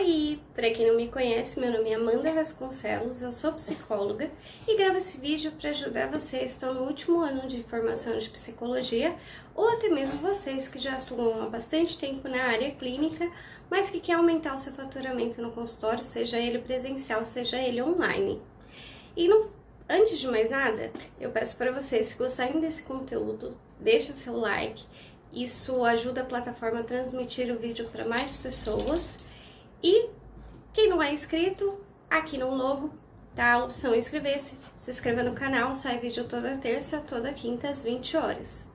Oi! Para quem não me conhece, meu nome é Amanda Vasconcelos, eu sou psicóloga e gravo esse vídeo para ajudar vocês que estão no último ano de formação de psicologia ou até mesmo vocês que já atuam há bastante tempo na área clínica, mas que quer aumentar o seu faturamento no consultório, seja ele presencial, seja ele online. Antes de mais nada, eu peço para vocês, se gostarem desse conteúdo, deixa seu like, isso ajuda a plataforma a transmitir o vídeo para mais pessoas. E quem não é inscrito, aqui no logo tá a opção inscrever-se, se inscreva no canal, sai vídeo toda terça, toda quinta às 20 horas.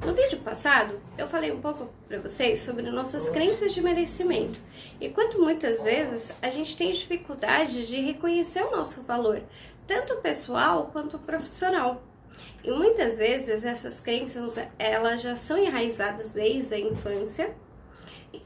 No vídeo passado, eu falei um pouco para vocês sobre nossas crenças de merecimento e quanto muitas vezes a gente tem dificuldade de reconhecer o nosso valor, tanto pessoal quanto profissional. E muitas vezes essas crenças, elas já são enraizadas desde a infância.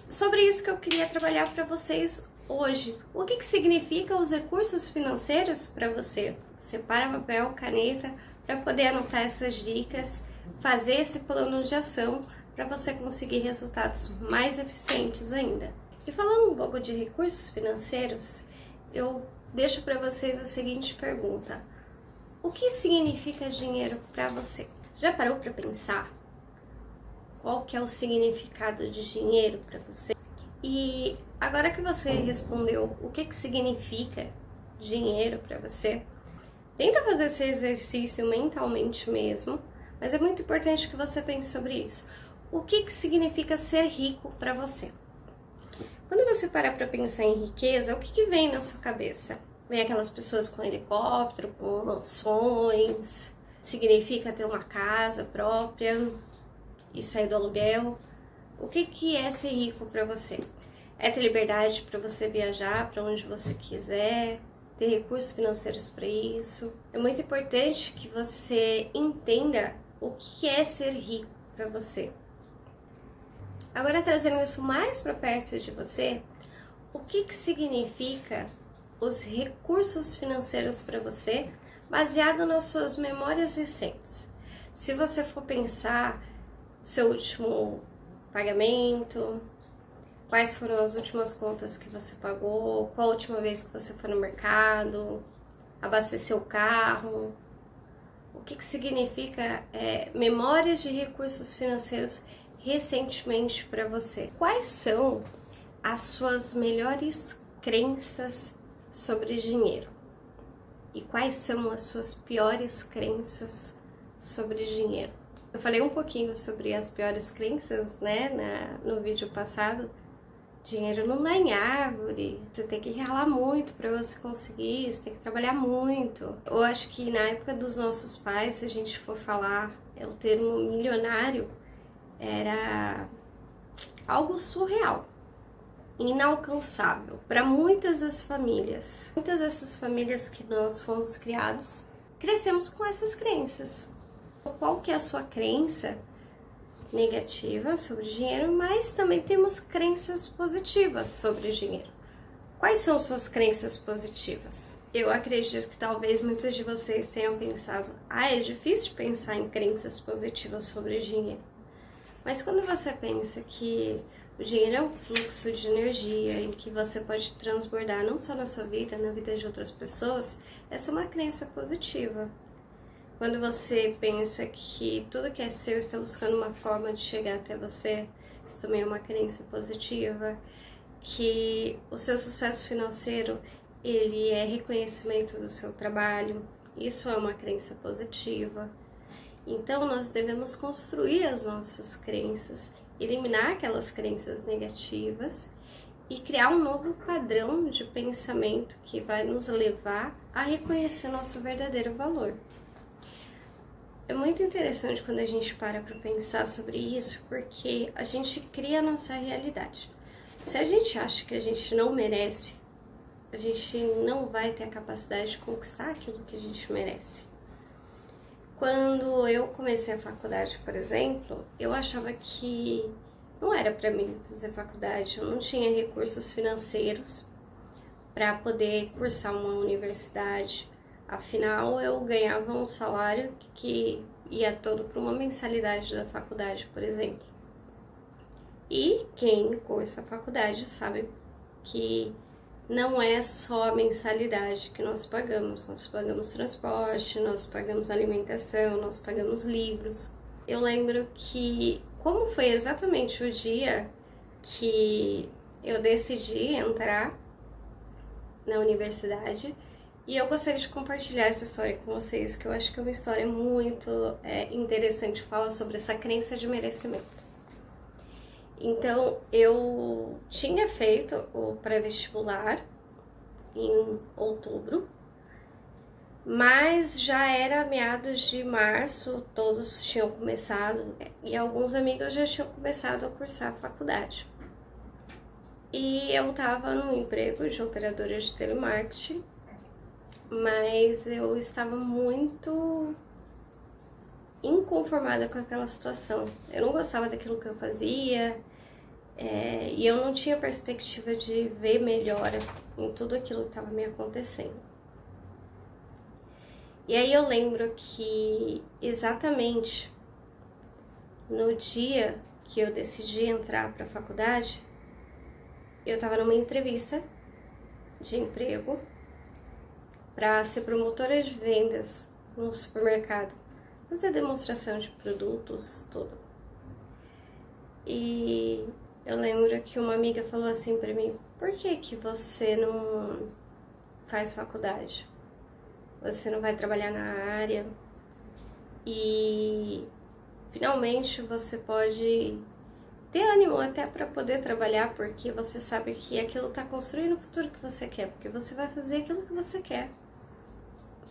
Sobre isso que eu queria trabalhar para vocês hoje. O que significa os recursos financeiros para você? Separa papel, caneta para poder anotar essas dicas, fazer esse plano de ação para você conseguir resultados mais eficientes ainda. E falando um pouco de recursos financeiros, eu deixo para vocês a seguinte pergunta: o que significa dinheiro para você? Já parou para pensar qual que é o significado de dinheiro para você? E agora que você respondeu o que significa dinheiro para você, tenta fazer esse exercício mentalmente mesmo, mas é muito importante que você pense sobre isso. O que significa ser rico para você? Quando você parar para pensar em riqueza, o que vem na sua cabeça? Vem aquelas pessoas com helicóptero, com mansões, significa ter uma casa própria e sair do aluguel. O que é ser rico para você? É ter liberdade para você viajar para onde você quiser, ter recursos financeiros para isso. É muito importante que você entenda o que é ser rico para você. Agora, trazendo isso mais para perto de você, o que significa os recursos financeiros para você, baseado nas suas memórias recentes? Se você for pensar seu último pagamento, quais foram as últimas contas que você pagou, qual a última vez que você foi no mercado, abasteceu o carro, o que significa memórias de recursos financeiros recentemente para você? Quais são as suas melhores crenças sobre dinheiro? E quais são as suas piores crenças sobre dinheiro? Eu falei um pouquinho sobre as piores crenças, né, no vídeo passado. Dinheiro não dá em árvore, você tem que ralar muito para você conseguir, você tem que trabalhar muito. Eu acho que na época dos nossos pais, se a gente for falar, o termo milionário era algo surreal, inalcançável para muitas das famílias. Muitas dessas famílias que nós fomos criados, crescemos com essas crenças. Qual que é a sua crença negativa sobre dinheiro, mas também temos crenças positivas sobre dinheiro. Quais são suas crenças positivas? Eu acredito que talvez muitos de vocês tenham pensado: é difícil pensar em crenças positivas sobre dinheiro. Mas quando você pensa que o dinheiro é um fluxo de energia em que você pode transbordar não só na sua vida, na vida de outras pessoas, essa é uma crença positiva. Quando você pensa que tudo que é seu está buscando uma forma de chegar até você, isso também é uma crença positiva. Que o seu sucesso financeiro, ele é reconhecimento do seu trabalho, isso é uma crença positiva. Então, nós devemos construir as nossas crenças, eliminar aquelas crenças negativas e criar um novo padrão de pensamento que vai nos levar a reconhecer nosso verdadeiro valor. É muito interessante quando a gente para pensar sobre isso, porque a gente cria a nossa realidade. Se a gente acha que a gente não merece, a gente não vai ter a capacidade de conquistar aquilo que a gente merece. Quando eu comecei a faculdade, por exemplo, eu achava que não era para mim fazer faculdade, eu não tinha recursos financeiros para poder cursar uma universidade. Afinal, eu ganhava um salário que ia todo para uma mensalidade da faculdade, por exemplo. E quem cursa a faculdade sabe que não é só a mensalidade que nós pagamos transporte, nós pagamos alimentação, nós pagamos livros. Eu lembro que, como foi exatamente o dia que eu decidi entrar na universidade, e eu gostaria de compartilhar essa história com vocês, que eu acho que é uma história muito interessante, fala sobre essa crença de merecimento. Então, eu tinha feito o pré-vestibular em outubro, mas já era meados de março, todos tinham começado, e alguns amigos já tinham começado a cursar a faculdade. E eu estava no emprego de operadora de telemarketing, mas eu estava muito inconformada com aquela situação. Eu não gostava daquilo que eu fazia, e eu não tinha perspectiva de ver melhora em tudo aquilo que estava me acontecendo. E aí eu lembro que exatamente no dia que eu decidi entrar para a faculdade, eu estava numa entrevista de emprego para ser promotora de vendas no supermercado, fazer demonstração de produtos, tudo. E eu lembro que uma amiga falou assim para mim: por que você não faz faculdade? Você não vai trabalhar na área e finalmente você pode ter ânimo até para poder trabalhar, porque você sabe que aquilo está construindo o futuro que você quer, porque você vai fazer aquilo que você quer,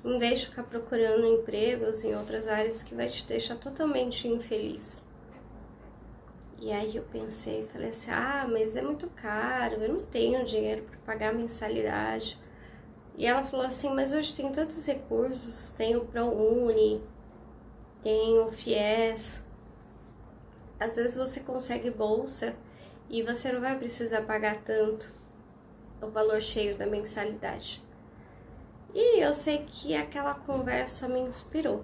em vez de ficar procurando empregos em outras áreas que vai te deixar totalmente infeliz. E aí eu pensei, falei assim: mas é muito caro, eu não tenho dinheiro para pagar a mensalidade. E ela falou assim: mas hoje tem tantos recursos, tem o ProUni, tem o FIES, às vezes você consegue bolsa e você não vai precisar pagar tanto o valor cheio da mensalidade. E eu sei que aquela conversa me inspirou.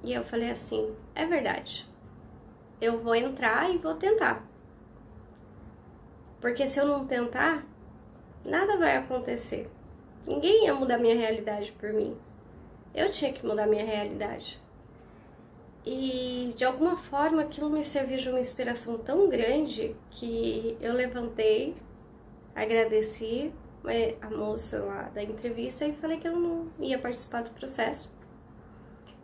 E eu falei assim: é verdade, eu vou entrar e vou tentar. Porque se eu não tentar, nada vai acontecer. Ninguém ia mudar minha realidade por mim. Eu tinha que mudar minha realidade. E de alguma forma aquilo me serviu de uma inspiração tão grande que eu levantei, agradeci a moça lá da entrevista e falei que eu não ia participar do processo.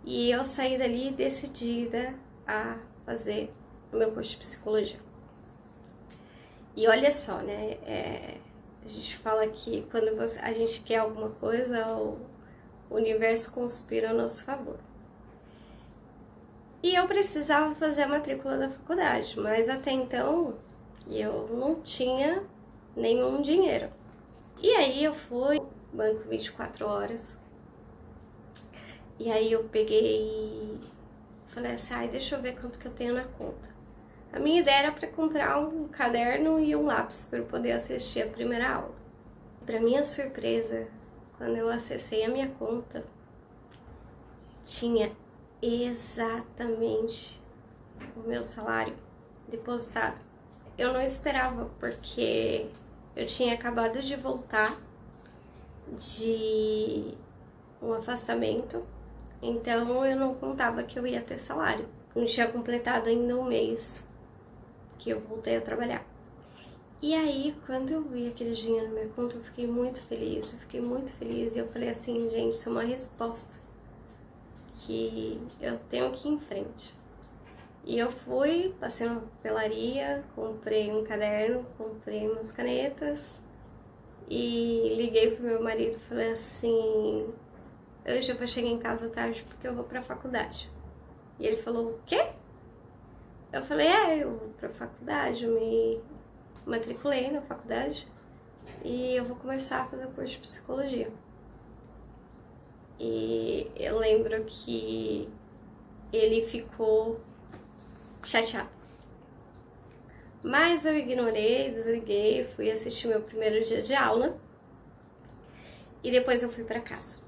E eu saí dali decidida a fazer o meu curso de psicologia. E olha só, né? A gente fala que quando a gente quer alguma coisa, o universo conspira a nosso favor. E eu precisava fazer a matrícula da faculdade, mas até então eu não tinha nenhum dinheiro. E aí eu fui no banco 24 horas. E aí eu peguei e falei assim: deixa eu ver quanto que eu tenho na conta. A minha ideia era para comprar um caderno e um lápis para eu poder assistir a primeira aula. Para minha surpresa, quando eu acessei a minha conta, tinha exatamente o meu salário depositado. Eu não esperava, porque eu tinha acabado de voltar de um afastamento, então eu não contava que eu ia ter salário. Não tinha completado ainda um mês que eu voltei a trabalhar. E aí, quando eu vi aquele dinheiro na minha conta, eu fiquei muito feliz, e eu falei assim: gente, isso é uma resposta que eu tenho que ir em frente. E eu fui, passei na papelaria, comprei um caderno, comprei umas canetas e liguei pro meu marido e falei assim: hoje eu vou chegar em casa tarde porque eu vou pra faculdade. E ele falou: o quê? Eu falei: eu vou pra faculdade, eu me matriculei na faculdade e eu vou começar a fazer o curso de psicologia. E eu lembro que ele ficou chateado. Mas eu ignorei, desliguei, fui assistir meu primeiro dia de aula e depois eu fui pra casa.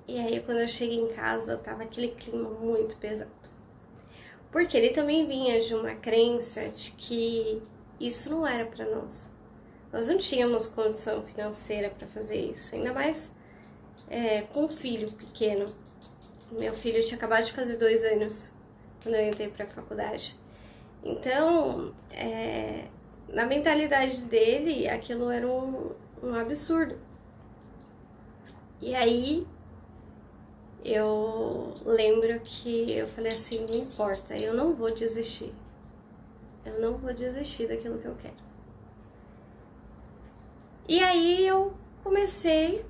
E aí quando eu cheguei em casa, tava aquele clima muito pesado. Porque ele também vinha de uma crença de que isso não era pra nós. Nós não tínhamos condição financeira para fazer isso, ainda mais com um filho pequeno. Meu filho tinha acabado de fazer 2 anos quando eu entrei para a faculdade. Então, na mentalidade dele, aquilo era um absurdo. E aí, eu lembro que eu falei assim, não importa, eu não vou desistir. Eu não vou desistir daquilo que eu quero. E aí, eu comecei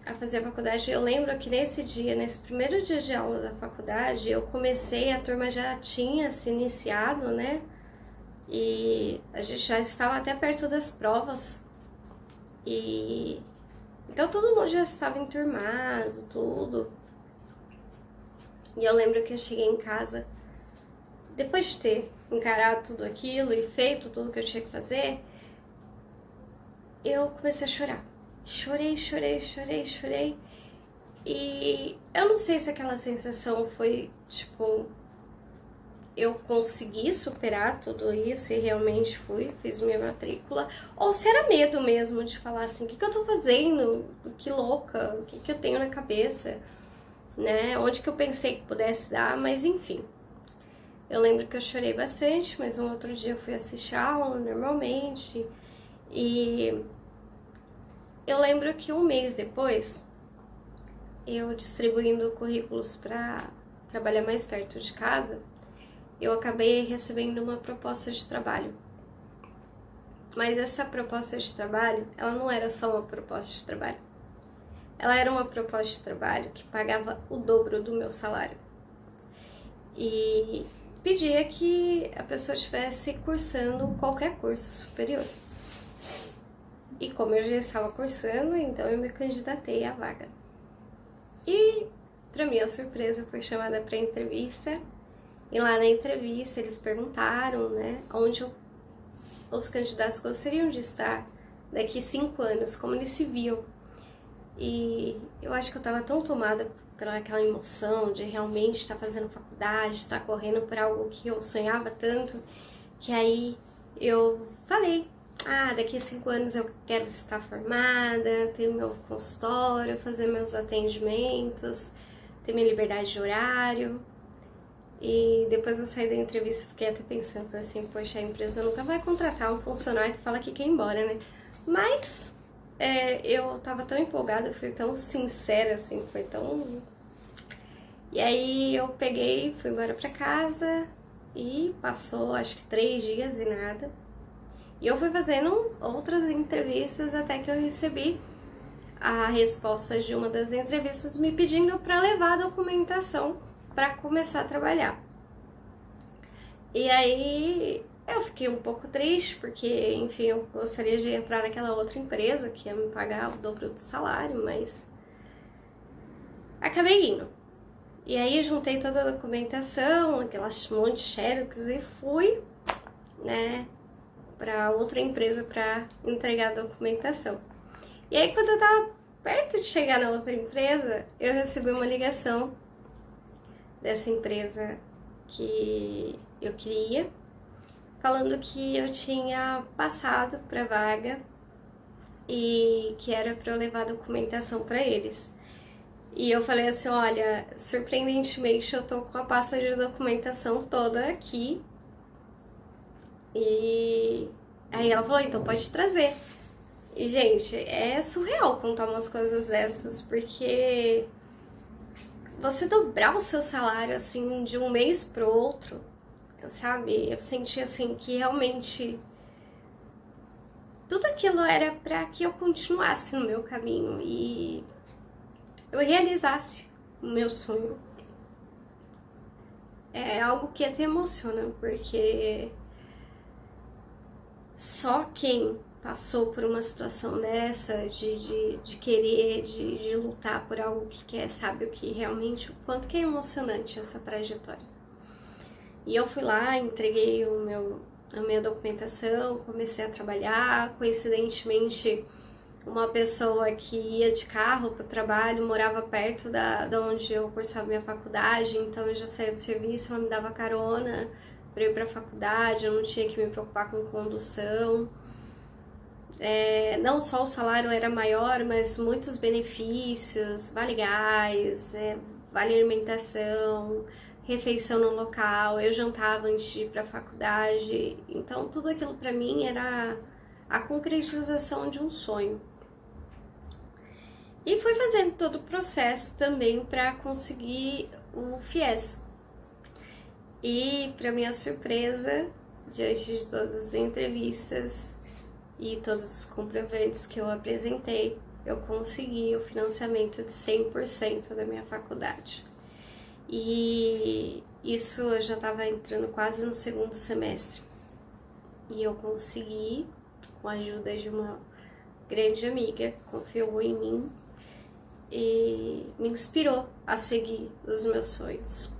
a fazer a faculdade. Eu lembro que nesse dia, nesse primeiro dia de aula da faculdade, eu comecei, a turma já tinha se iniciado, né? E a gente já estava até perto das provas. E então todo mundo já estava enturmado, tudo. E eu lembro que eu cheguei em casa, depois de ter encarado tudo aquilo e feito tudo que eu tinha que fazer, eu comecei a chorar. Chorei. E eu não sei se aquela sensação foi, tipo, eu consegui superar tudo isso e realmente fiz minha matrícula, ou se era medo mesmo de falar assim, o que eu tô fazendo? Que louca, o que eu tenho na cabeça, né? Onde que eu pensei que pudesse dar, mas enfim. Eu lembro que eu chorei bastante, mas um outro dia eu fui assistir a aula normalmente, e eu lembro que um mês depois, eu distribuindo currículos para trabalhar mais perto de casa, eu acabei recebendo uma proposta de trabalho. Mas essa proposta de trabalho, ela não era só uma proposta de trabalho. Ela era uma proposta de trabalho que pagava o dobro do meu salário. E pedia que a pessoa estivesse cursando qualquer curso superior. E como eu já estava cursando, então eu me candidatei à vaga. E, para minha surpresa, eu fui chamada para entrevista. E lá na entrevista eles perguntaram, né, onde os candidatos gostariam de estar daqui 5 anos, como eles se viam. E eu acho que eu estava tão tomada pelaquela emoção de realmente estar fazendo faculdade, estar correndo por algo que eu sonhava tanto, que aí eu falei, daqui 5 anos eu quero estar formada, ter meu consultório, fazer meus atendimentos, ter minha liberdade de horário. E depois eu saí da entrevista, fiquei até pensando, falei assim, poxa, a empresa nunca vai contratar um funcionário que fala que quer ir embora, né? Mas eu tava tão empolgada, eu fui tão sincera, assim, foi tão... E aí eu peguei, fui embora pra casa e passou acho que 3 dias e nada. E eu fui fazendo outras entrevistas até que eu recebi a resposta de uma das entrevistas me pedindo para levar a documentação para começar a trabalhar. E aí eu fiquei um pouco triste, porque, enfim, eu gostaria de entrar naquela outra empresa que ia me pagar o dobro do salário, mas acabei indo. E aí eu juntei toda a documentação, aquelas monte de xerox e fui, né, para outra empresa para entregar a documentação. E aí quando eu tava perto de chegar na outra empresa, eu recebi uma ligação dessa empresa que eu queria, falando que eu tinha passado para vaga e que era para eu levar a documentação para eles. E eu falei assim, olha, surpreendentemente eu tô com a pasta de documentação toda aqui. E aí ela falou, então pode trazer. E, gente, é surreal contar umas coisas dessas, porque você dobrar o seu salário, assim, de um mês pro outro, sabe? Eu senti, assim, que realmente tudo aquilo era pra que eu continuasse no meu caminho e eu realizasse o meu sonho. É algo que até emociona, porque só quem passou por uma situação dessa, de querer, de lutar por algo que quer, sabe o que realmente, o quanto que é emocionante essa trajetória. E eu fui lá, entreguei a minha documentação, comecei a trabalhar, coincidentemente uma pessoa que ia de carro para o trabalho morava perto da onde eu cursava minha faculdade, então eu já saía do serviço, ela me dava carona para ir para a faculdade, eu não tinha que me preocupar com condução. Não só o salário era maior, mas muitos benefícios, vale gás, vale alimentação, refeição no local, eu jantava antes de ir para a faculdade, então tudo aquilo para mim era a concretização de um sonho. E fui fazendo todo o processo também para conseguir o FIES. E, para minha surpresa, diante de todas as entrevistas e todos os comprovantes que eu apresentei, eu consegui o financiamento de 100% da minha faculdade. E isso eu já estava entrando quase no segundo semestre. E eu consegui, com a ajuda de uma grande amiga, confiou em mim e me inspirou a seguir os meus sonhos.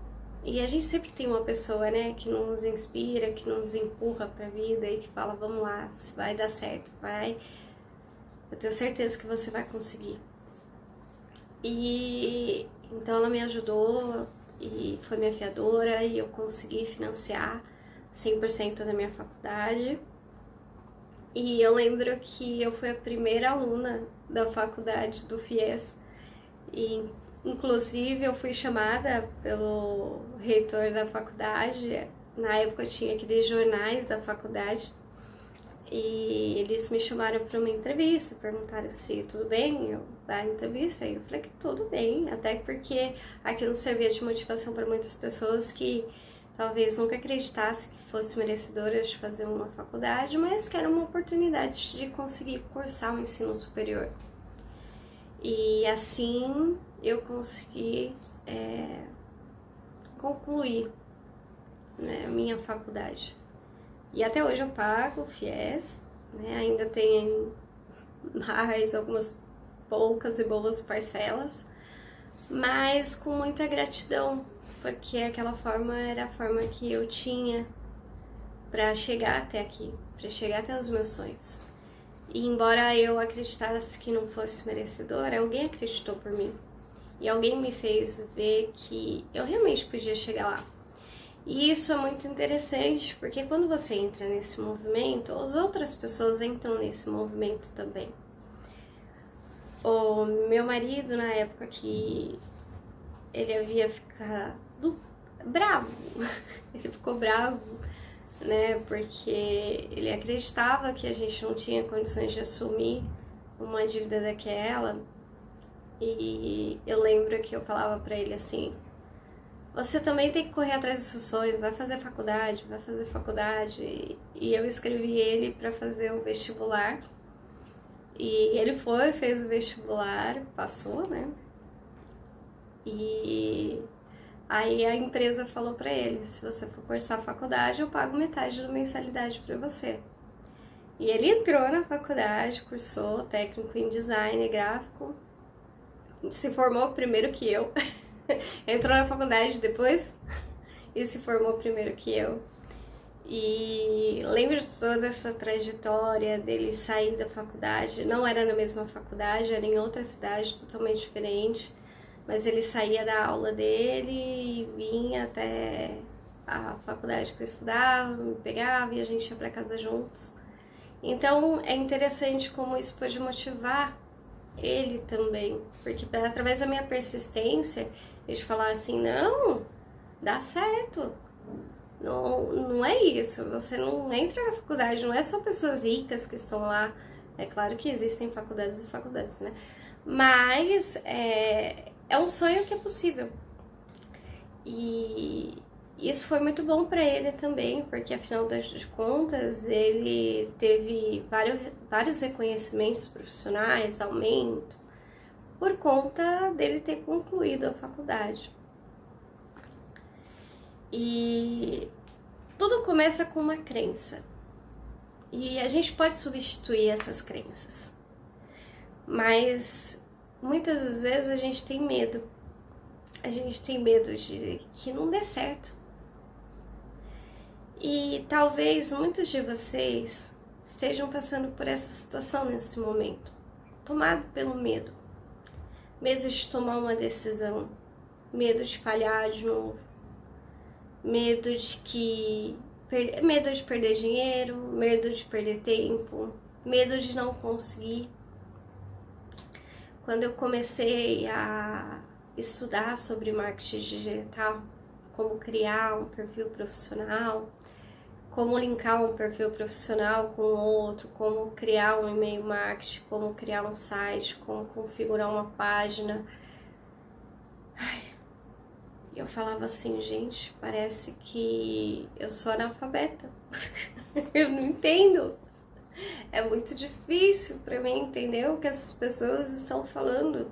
E a gente sempre tem uma pessoa, né, que nos inspira, que nos empurra pra vida e que fala, vamos lá, vai dar certo, vai. Eu tenho certeza que você vai conseguir. E então ela me ajudou e foi minha fiadora e eu consegui financiar 100% da minha faculdade. E eu lembro que eu fui a primeira aluna da faculdade do FIES e inclusive eu fui chamada pelo reitor da faculdade, na época eu tinha aqueles jornais da faculdade, e eles me chamaram para uma entrevista, perguntaram se tudo bem eu dar a entrevista, e eu falei que tudo bem, até porque aquilo servia de motivação para muitas pessoas que talvez nunca acreditassem que fossem merecedoras de fazer uma faculdade, mas que era uma oportunidade de conseguir cursar o ensino superior. E assim eu consegui concluir, né, a minha faculdade. E até hoje eu pago o FIES, né, ainda tem mais algumas poucas e boas parcelas, mas com muita gratidão, porque aquela forma era a forma que eu tinha para chegar até aqui, para chegar até os meus sonhos. E embora eu acreditasse que não fosse merecedora, alguém acreditou por mim. E alguém me fez ver que eu realmente podia chegar lá. E isso é muito interessante, porque quando você entra nesse movimento, as outras pessoas entram nesse movimento também. O meu marido, na época que ele havia ficado bravo, ele ficou bravo, né, porque ele acreditava que a gente não tinha condições de assumir uma dívida daquela, e eu lembro que eu falava pra ele assim, você também tem que correr atrás dos seus sonhos, vai fazer faculdade, e eu escrevi ele pra fazer o vestibular, e ele foi, fez o vestibular, passou, né, e aí a empresa falou pra ele, se você for cursar a faculdade, eu pago metade da mensalidade pra você. E ele entrou na faculdade, cursou técnico em design gráfico, se formou primeiro que eu, entrou na faculdade depois e se formou primeiro que eu. E lembro de toda essa trajetória dele sair da faculdade, não era na mesma faculdade, era em outra cidade totalmente diferente, mas ele saía da aula dele e vinha até a faculdade que eu estudava, me pegava e a gente ia para casa juntos. Então é interessante como isso pode motivar ele também, porque através da minha persistência, de falar assim, não, dá certo, não é isso, você não entra na faculdade, não é só pessoas ricas que estão lá, é claro que existem faculdades e faculdades, né, mas é um sonho que é possível, e isso foi muito bom para ele também, porque afinal de contas ele teve vários reconhecimentos profissionais, aumento, por conta dele ter concluído a faculdade. E tudo começa com uma crença, e a gente pode substituir essas crenças, mas muitas das vezes a gente tem medo de que não dê certo. E talvez muitos de vocês estejam passando por essa situação nesse momento, tomado pelo medo. Medo de tomar uma decisão, medo de falhar de novo, medo de perder dinheiro, medo de perder tempo, medo de não conseguir. Quando eu comecei a estudar sobre marketing digital, como criar um perfil profissional, como linkar um perfil profissional com outro, como criar um e-mail marketing, como criar um site, como configurar uma página. Eu falava assim, gente, parece que eu sou analfabeta. Eu não entendo. É muito difícil para mim entender o que essas pessoas estão falando.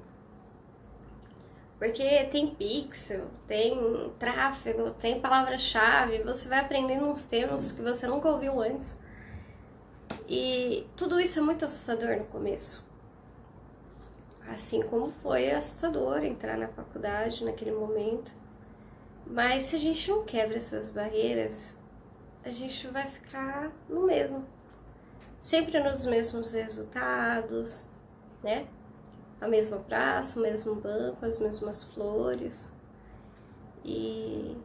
Porque tem pixel, tem tráfego, tem palavra-chave, você vai aprendendo uns termos que você nunca ouviu antes. E tudo isso é muito assustador no começo. Assim como foi assustador entrar na faculdade naquele momento. Mas se a gente não quebra essas barreiras, a gente vai ficar no mesmo. Sempre nos mesmos resultados, né? A mesma praça, o mesmo banco, as mesmas flores. E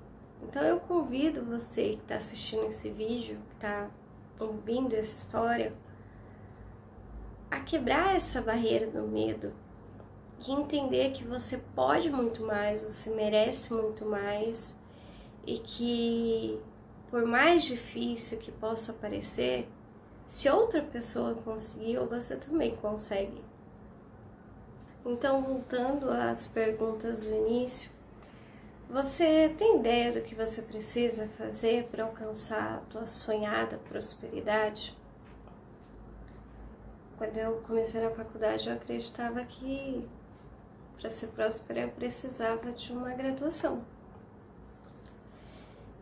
então eu convido você que está assistindo esse vídeo, que está ouvindo essa história, a quebrar essa barreira do medo e entender que você pode muito mais, você merece muito mais e que por mais difícil que possa parecer, se outra pessoa conseguiu, você também consegue. Então, voltando às perguntas do início, você tem ideia do que você precisa fazer para alcançar a tua sonhada prosperidade? Quando eu comecei na faculdade, eu acreditava que para ser próspera eu precisava de uma graduação,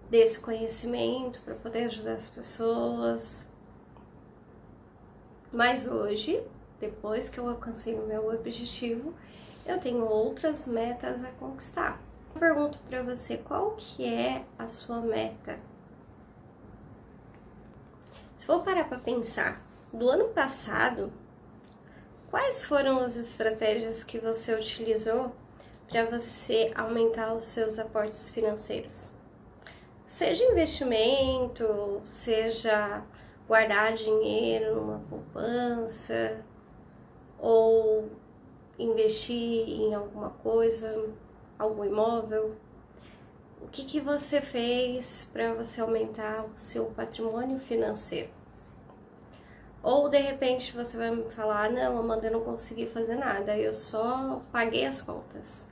desse conhecimento para poder ajudar as pessoas. Mas hoje, depois que eu alcancei o meu objetivo, eu tenho outras metas a conquistar. Eu pergunto para você, qual que é a sua meta? Se for parar para pensar, do ano passado, quais foram as estratégias que você utilizou para você aumentar os seus aportes financeiros? Seja investimento, seja guardar dinheiro numa poupança, ou investir em alguma coisa, algum imóvel. O que você fez para você aumentar o seu patrimônio financeiro? Ou de repente você vai me falar, não, Amanda, eu não consegui fazer nada, eu só paguei as contas.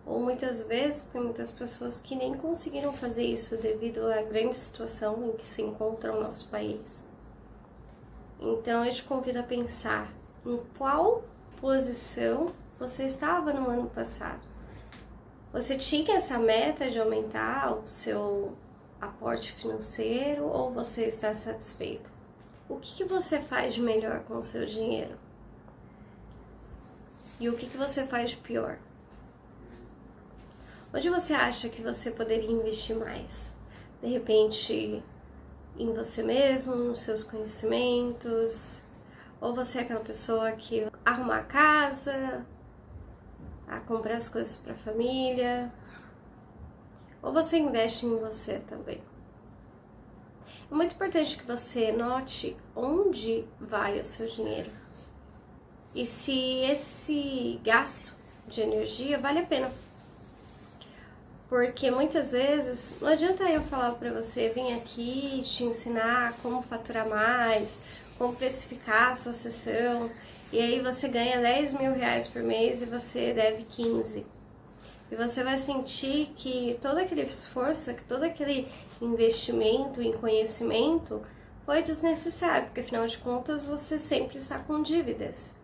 Ou muitas vezes tem muitas pessoas que nem conseguiram fazer isso devido à grande situação em que se encontra o nosso país. Então eu te convido a pensar em qual posição você estava no ano passado. Você tinha essa meta de aumentar o seu aporte financeiro ou você está satisfeito? O que você faz de melhor com o seu dinheiro? E o que você faz de pior? Onde você acha que você poderia investir mais? De repente, em você mesmo, nos seus conhecimentos? Ou você é aquela pessoa que arruma a casa, a comprar as coisas para a família? Ou você investe em você também? É muito importante que você note onde vai o seu dinheiro. E se esse gasto de energia vale a pena. Porque muitas vezes não adianta eu falar para você vir aqui te ensinar como faturar mais, como precificar a sua sessão, e aí você ganha 10 mil reais por mês e você deve 15. E você vai sentir que todo aquele esforço, que todo aquele investimento em conhecimento foi desnecessário, porque afinal de contas você sempre está com dívidas.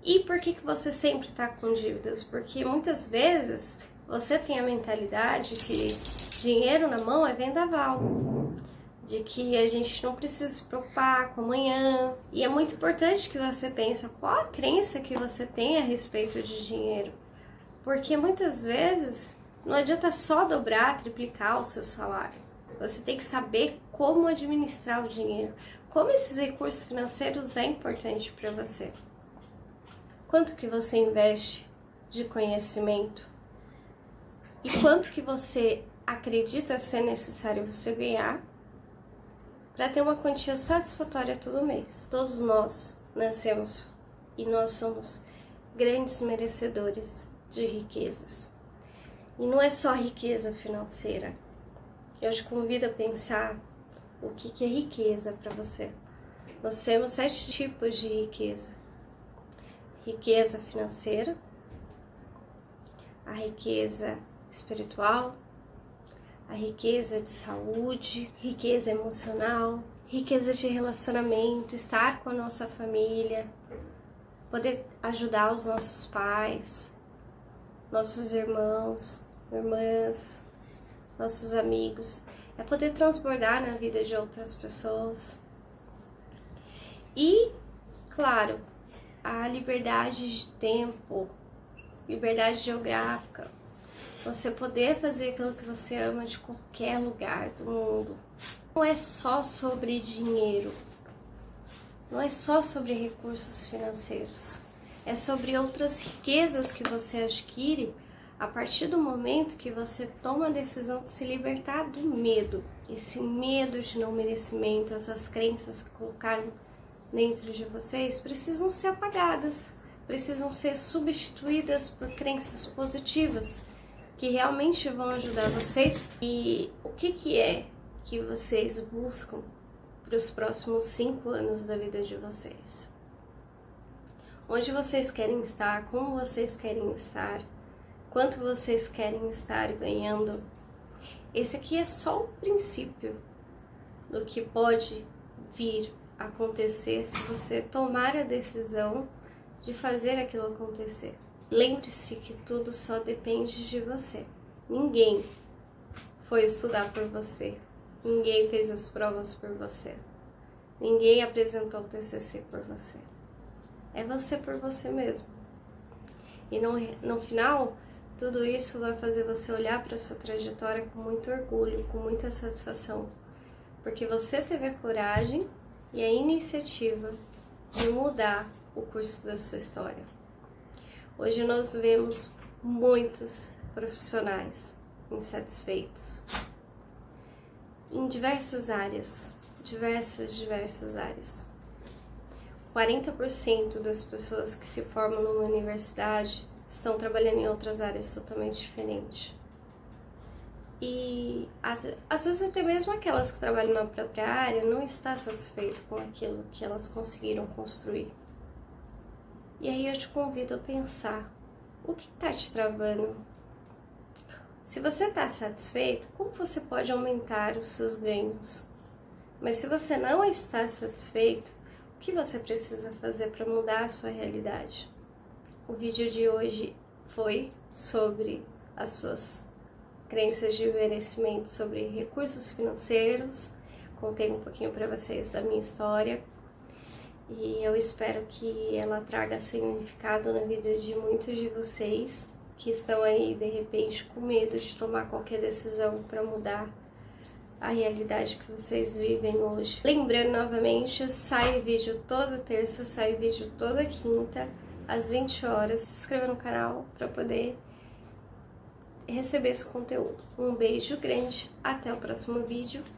E por que você sempre está com dívidas? Porque muitas vezes você tem a mentalidade que dinheiro na mão é vendaval, de que a gente não precisa se preocupar com amanhã. E é muito importante que você pense qual a crença que você tem a respeito de dinheiro. Porque muitas vezes não adianta só dobrar, triplicar o seu salário. Você tem que saber como administrar o dinheiro, como esses recursos financeiros é importante para você. Quanto que você investe de conhecimento? E quanto que você acredita ser necessário você ganhar para ter uma quantia satisfatória todo mês. Todos nós nascemos e nós somos grandes merecedores de riquezas. E não é só riqueza financeira. Eu te convido a pensar o que é riqueza para você. Nós temos 7 tipos de riqueza. Riqueza financeira, a riqueza espiritual, a riqueza de saúde, riqueza emocional, riqueza de relacionamento, estar com a nossa família, poder ajudar os nossos pais, nossos irmãos, irmãs, nossos amigos, é poder transbordar na vida de outras pessoas. E, claro, a liberdade de tempo, liberdade geográfica, você poder fazer aquilo que você ama de qualquer lugar do mundo. Não é só sobre dinheiro, não é só sobre recursos financeiros, é sobre outras riquezas que você adquire a partir do momento que você toma a decisão de se libertar do medo. Esse medo de não merecimento, essas crenças que colocaram dentro de vocês precisam ser apagadas, precisam ser substituídas por crenças positivas que realmente vão ajudar vocês. E o que é que vocês buscam para os próximos 5 anos da vida de vocês? Onde vocês querem estar? Como vocês querem estar? Quanto vocês querem estar ganhando? Esse aqui é só o princípio do que pode vir a acontecer se você tomar a decisão de fazer aquilo acontecer. Lembre-se que tudo só depende de você. Ninguém foi estudar por você. Ninguém fez as provas por você. Ninguém apresentou o TCC por você. É você por você mesmo. E no final, tudo isso vai fazer você olhar para a sua trajetória com muito orgulho, com muita satisfação. Porque você teve a coragem e a iniciativa de mudar o curso da sua história. Hoje nós vemos muitos profissionais insatisfeitos em diversas áreas, diversas áreas. 40% das pessoas que se formam numa universidade estão trabalhando em outras áreas totalmente diferentes. E às vezes até mesmo aquelas que trabalham na própria área não estão satisfeitas com aquilo que elas conseguiram construir. E aí eu te convido a pensar, o que está te travando? Se você está satisfeito, como você pode aumentar os seus ganhos? Mas se você não está satisfeito, o que você precisa fazer para mudar a sua realidade? O vídeo de hoje foi sobre as suas crenças de merecimento, sobre recursos financeiros. Contei um pouquinho para vocês da minha história. E eu espero que ela traga significado na vida de muitos de vocês que estão aí, de repente, com medo de tomar qualquer decisão para mudar a realidade que vocês vivem hoje. Lembrando novamente, sai vídeo toda terça, sai vídeo toda quinta, às 20 horas. Se inscreva no canal para poder receber esse conteúdo. Um beijo grande, até o próximo vídeo.